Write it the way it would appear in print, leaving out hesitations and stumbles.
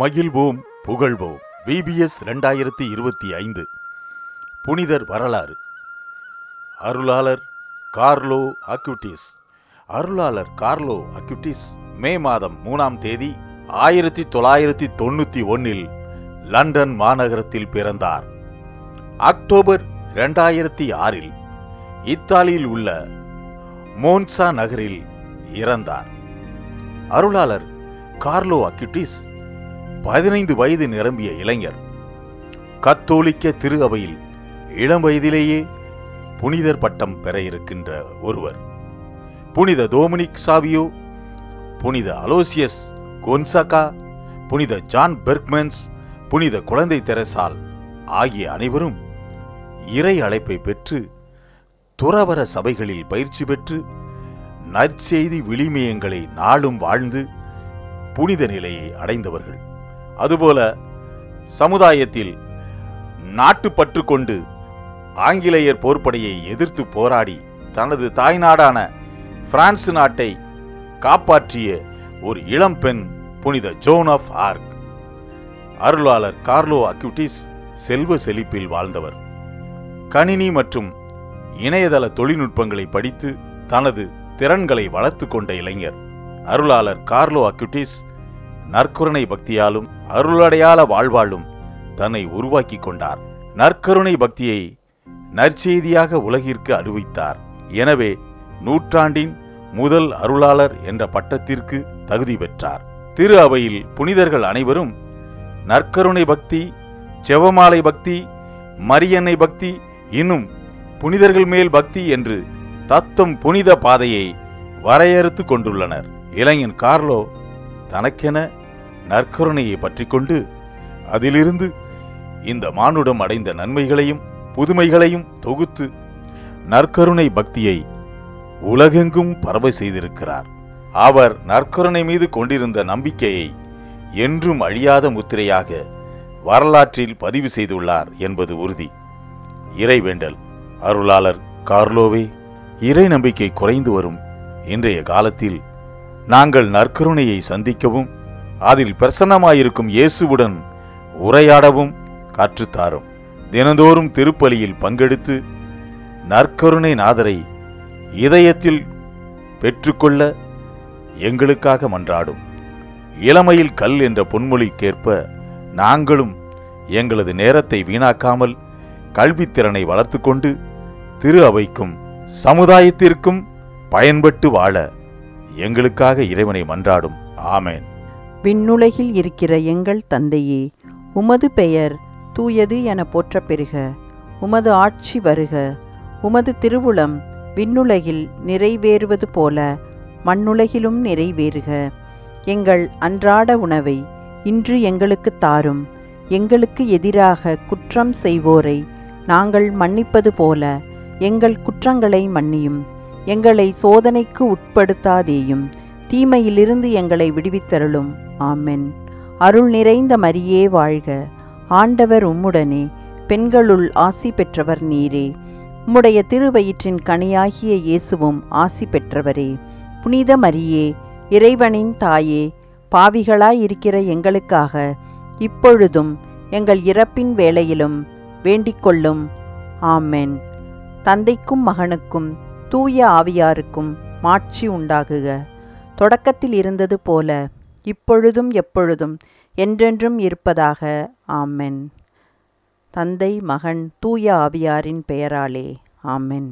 மகிழ்வோம் புகழ்வோம். VBS 2025 புனிதர் வரலாறு. அருளாளர் கார்லோ அக்யூட்டிஸ். அருளாளர் கார்லோ அக்யூட்டிஸ் மே மாதம் 3ஆம் தேதி 1991 லண்டன் மாநகரத்தில் பிறந்தார். அக்டோபர் 2006 இத்தாலியில் உள்ள மோன்சா நகரில் இறந்தார். அருளாளர் கார்லோ அக்யூட்டிஸ் 15 வயது நிரம்பிய இளைஞர். கத்தோலிக்க திரு அவையில் இளம் வயதிலேயே புனிதர் பட்டம் பெற இருக்கின்ற ஒருவர். புனித டோமினிக் சாவியோ, புனித அலோசியஸ் கொன்சாகா, புனித ஜான் பெர்க்மன்ஸ், புனித குழந்தை தெரசால் ஆகிய அனைவரும் இறை அழைப்பை பெற்று துறவற சபைகளில் பயிற்சி பெற்று நற்செய்தி விளிமயங்களை நாளும் வாழ்ந்து புனித நிலையை அடைந்தவர்கள். அதுபோல சமுதாயத்தில் நாட்டுப்பற்று கொண்டு ஆங்கிலேயர் போர்ப்படையை எதிர்த்து போராடி தனது தாய்நாடான பிரான்ஸ் நாட்டை காப்பாற்றிய ஒரு இளம்பெண் புனித ஜோன் ஆஃப் ஆர்க். அருளாளர் கார்லோ அக்யூட்டிஸ் செல்வ செழிப்பில் வாழ்ந்தவர். கணினி மற்றும் இணையதள தொழில்நுட்பங்களை படித்து தனது திறன்களை வளர்த்து கொண்ட இளைஞர். அருளாளர் கார்லோ அக்யூட்டிஸ் நற்கருணை பக்தியாலும் அருளடையாள வாழ்வாலும் தன்னை உருவாக்கி கொண்டார். நற்கருணை பக்தியை நற்செய்தியாக உலகிற்கு அறிவித்தார். எனவே நூற்றாண்டின் முதல் அருளாளர் என்ற பட்டத்திற்கு தகுதி பெற்றார். திரு அவையில் புனிதர்கள் அனைவரும் நற்கருணை பக்தி, ஜெபமாலை பக்தி, மரியன்னை பக்தி, இன்னும் புனிதர்கள் மேல் பக்தி என்று தத்தம் புனித பாதையை வரையறுத்து கொண்டுள்ளனர். இளைஞன் கார்லோ தனக்கென நற்கருணையை பற்றி கொண்டு அதிலிருந்து இந்த மானுடம் அடைந்த நன்மைகளையும் புதுமைகளையும் தொகுத்து நற்கருணை பக்தியை உலகெங்கும் பரவ செய்திருக்கிறார். அவர் நற்கருணை மீது கொண்டிருந்த நம்பிக்கையை என்றும் அழியாத முத்திரையாக வரலாற்றில் பதிவு செய்துள்ளார் என்பது உறுதி. இறைவேண்டல். அருளாளர் கார்லோவே, இறை நம்பிக்கை குறைந்து வரும் இன்றைய காலத்தில் நாங்கள் நற்கருணையை சந்திக்கவும் அதில் பிரசன்னமாயிருக்கும் இயேசுவுடன் உரையாடவும் கற்றுத்தாரும். தினந்தோறும் திருப்பலியில் பங்கெடுத்து நற்கருணை நாதரை இதயத்தில் பெற்றுக்கொள்ள எங்களுக்காக மன்றாடும். இளமையில் கல் என்ற பொன்மொழிக்கேற்ப நாங்களும் எங்களது நேரத்தை வீணாக்காமல் கல்வித்திறனை வளர்த்து கொண்டு திரு அவைக்கும் சமுதாயத்திற்கும் பயன்பட்டு வாழ எங்களுக்காக இறைவனை மன்றாடும். ஆமேன். விண்ணுலகில் இருக்கிற எங்கள் தந்தையே, உமது பெயர் தூயது என போற்றப் பெறுக. உமது ஆட்சி வருக. உமது திருவுளம் விண்ணுலகில் நிறைவேறுவது போல மண்ணுலகிலும் நிறைவேறுக. எங்கள் அன்றாட உணவை இன்று எங்களுக்கு தாரும். எங்களுக்கு எதிராக குற்றம் செய்வோரை நாங்கள் மன்னிப்பது போல எங்கள் குற்றங்களை மன்னியும். எங்களை சோதனைக்கு உட்படுத்தாதேயும், தீமையிலிருந்து எங்களை விடுவித்தருளும். ஆமென். அருள் நிறைந்த மரியே வாழ்க. ஆண்டவர் உம்முடனே, பெண்களுள் ஆசி பெற்றவர் நீரே. உம்முடைய திருவயிற்றின் கனியாகிய இயேசுவும் ஆசி பெற்றவரே. புனித மரியே, இறைவனின் தாயே, பாவிகளாயிருக்கிற எங்களுக்காக இப்பொழுதும் எங்கள் இறப்பின் வேளையிலும் வேண்டிக்கொள்ளும். ஆமென். தந்தைக்கும் மகனுக்கும் தூய ஆவியாருக்கும் மாட்சி உண்டாகுக. தொடக்கத்தில் இருந்தது போல இப்பொழுதும் எப்பொழுதும் என்றென்றும் இருப்பதாக. ஆமென். தந்தை, மகன், தூய ஆவியாரின் பெயராலே. ஆமென்.